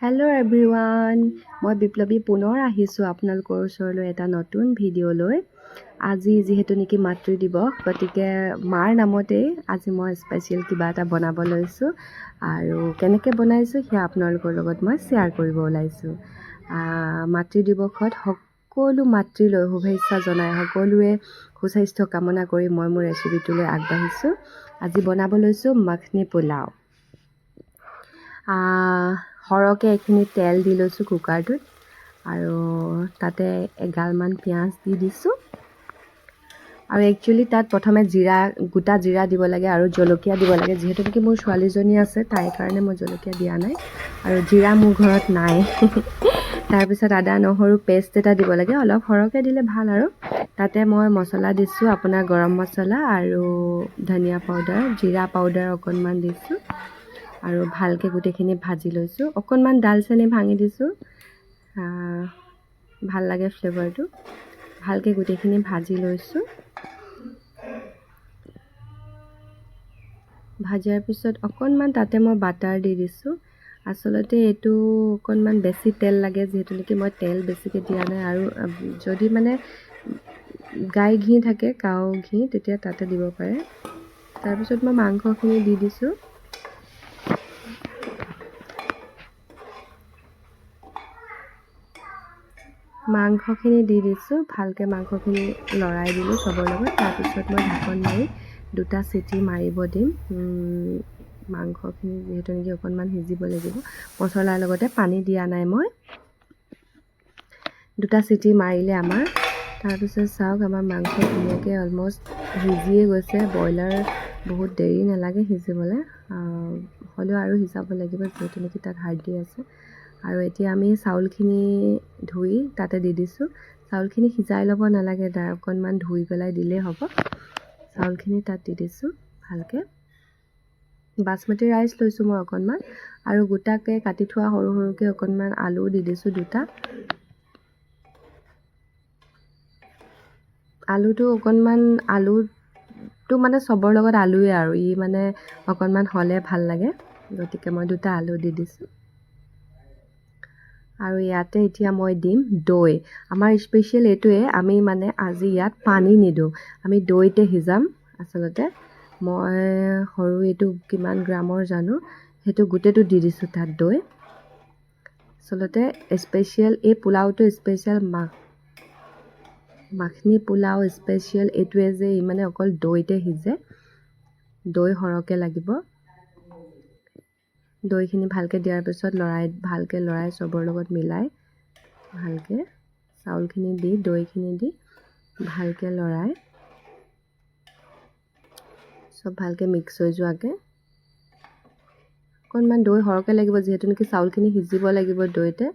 Hello' everyone, মই বিপ্লৱী পুনৰ আহিছোঁ আপোনালোকৰ ওচৰলৈ এটা নতুন ভিডিঅ' লৈ। আজি যিহেতু নেকি মাতৃ দিৱস, গতিকে মাৰ নামতেই আজি মই স্পেচিয়েল কিবা এটা বনাব লৈছোঁ আৰু কেনেকৈ বনাইছোঁ সেয়া আপোনালোকৰ লগত মই শ্বেয়াৰ কৰিব ওলাইছোঁ। মাতৃ দিৱসত সকলো মাতৃলৈ শুভেচ্ছা জনাই সকলোৱে সুস্বাস্থ্য কামনা কৰি মই মোৰ ৰেচিপিটোলৈ আগবাঢ়িছোঁ। আজি বনাব লৈছোঁ মাখনি পোলাও। সৰহকৈ এইখিনি তেল দি লৈছোঁ কুকাৰটোত আৰু তাতে এগালমান পিঁয়াজ দি দিছোঁ আৰু একচুৱেলি তাত প্ৰথমে গোটা জিৰা দিব লাগে আৰু জলকীয়া দিব লাগে। যিহেতু নেকি মোৰ ছোৱালীজনী আছে তাইৰ কাৰণে মই জলকীয়া দিয়া নাই আৰু জিৰা মোৰ ঘৰত নাই। তাৰপিছত আদা নহৰু পেষ্ট এটা দিব লাগে, অলপ সৰহকৈ দিলে ভাল। আৰু তাতে মই মছলা দিছোঁ, আপোনাৰ গৰম মছলা আৰু ধনিয়া পাউডাৰ, জিৰা পাউডাৰ অকণমান দিছোঁ আৰু ভালকৈ গোটেইখিনি ভাজি লৈছোঁ। অকণমান দালচেনি ভাঙি দিছোঁ, ভাল লাগে ফ্লেভাৰটো। ভালকৈ গোটেইখিনি ভাজি লৈছোঁ। ভাজাৰ পিছত অকণমান তাতে মই বাটাৰ দি দিছোঁ। আচলতে এইটো অকণমান বেছি তেল লাগে, যিহেতু নেকি মই তেল বেছিকৈ দিয়া নাই। আৰু যদি মানে গাই ঘি থাকে, কাও ঘি, তেতিয়া তাতে দিব পাৰে। তাৰপিছত মই মাংসখিনি দি দিছোঁ। ভালকৈ মাংসখিনি লৰাই দিলোঁ চবৰ লগত। তাৰপিছত মই ঢাকন মাৰি 2টা চিটি মাৰিব দিম। মাংসখিনি যিহেতু নেকি অকণমান সিজিব লাগিব, মছলাৰ লগতে পানী দিয়া নাই মই। 2টা চিটি মাৰিলে আমাৰ, তাৰপিছত চাওক আমাৰ মাংস ধুনীয়াকৈ অলমষ্ট সিজিয়ে গৈছে। ব্ৰইলাৰ বহুত দেৰি নালাগে সিজিবলৈ, হ'লেও আৰু সিজাব লাগিব যিহেতু নেকি তাত হাৰ্ডি আছে। আৰু এতিয়া আমি চাউলখিনি ধুই তাতে দি দিছোঁ। চাউলখিনি সিজাই ল'ব নালাগে, অকণমান ধুই পেলাই দিলেই হ'ব। চাউলখিনি তাত দি দিছোঁ ভালকৈ। বাচমতি ৰাইচ লৈছোঁ মই অকণমান, আৰু গোটাকৈ কাটি থোৱা সৰু সৰুকৈ অকণমান আলু দি দিছোঁ 2টা। আলুটো মানে চবৰ লগত আলুৱে আৰু ই মানে অকণমান হ'লে ভাল লাগে, গতিকে মই 2টা আলু দি দিছোঁ। আৰু ইয়াতে এতিয়া মই দিম দৈ। আমাৰ স্পেচিয়েল এইটোৱে, আমি মানে আজি ইয়াত পানী নিদিওঁ, আমি দৈতে সিজাম। আচলতে মই এইটো কিমান গ্ৰামৰ জানো, সেইটো গোটেইটো দি দিছোঁ তাত দৈ। আচলতে স্পেচিয়েল এই পোলাওটো স্পেচিয়েল মাখনি পোলাও স্পেচিয়েল এইটোৱে যে মানে অকল দৈতে সিজে, দৈ সৰহকৈ লাগিব। দৈখিনি ভালকৈ দিয়াৰ পিছত ভালকৈ লৰাই চবৰ লগত মিলাই ভালকৈ চাউলখিনি দি দৈখিনি দি ভালকৈ লৰাই চব ভালকৈ মিক্স হৈ যোৱাকৈ। অকণমান দৈ সৰহকৈ লাগিব, যিহেতু নেকি চাউলখিনি সিজিব লাগিব দৈতে,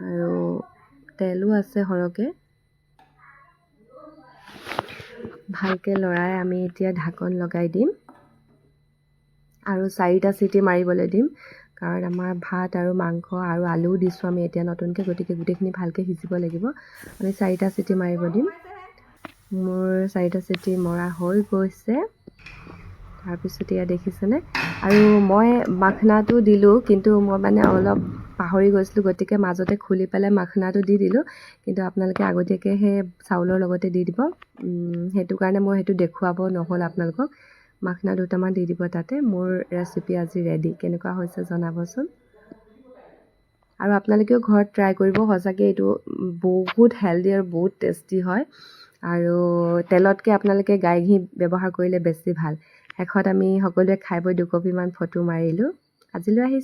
আৰু তেলো আছে সৰহকৈ। ভালকৈ লৰাই আমি এতিয়া ঢাকন লগাই দিম আৰু 4টা চিটি মাৰিবলৈ দিম, কাৰণ আমাৰ ভাত আৰু মাংস আৰু আলুও দিছোঁ আমি এতিয়া নতুনকৈ, গতিকে গোটেইখিনি ভালকৈ সিজিব লাগিব। আমি 4টা চিটি মাৰিব দিম। মোৰ 4টা চিটি মৰা হৈ গৈছে। তাৰপিছত এয়া দেখিছেনে, আৰু মই মাখনাটো দিলোঁ, কিন্তু মই মানে অলপ পাহৰি গৈছিলোঁ, গতিকে মাজতে খুলি পেলাই মাখনাটো দি দিলোঁ। কিন্তু আপোনালোকে আগতীয়াকৈ সেই চাউলৰ লগতে দি দিব, সেইটো কাৰণে মই সেইটো দেখুৱাব নহ'ল আপোনালোকক। মাখনা 2টামান দি দিব তাতে। মোৰ ৰেচিপি আজি ৰেডি। কেনেকুৱা হৈছে জনাবচোন, আৰু আপোনালোকেও ঘৰত ট্ৰাই কৰিব। সঁচাকৈ এইটো বহুত হেল্ডি আৰু বহুত টেষ্টি হয়, আৰু তেলতকৈ আপোনালোকে গাই ঘি ব্যৱহাৰ কৰিলে বেছি ভাল। শেষত আমি সকলোৱে খাই বৈ 2 কপিমান ফটো মাৰিলোঁ। আজিলৈ আহিছোঁ।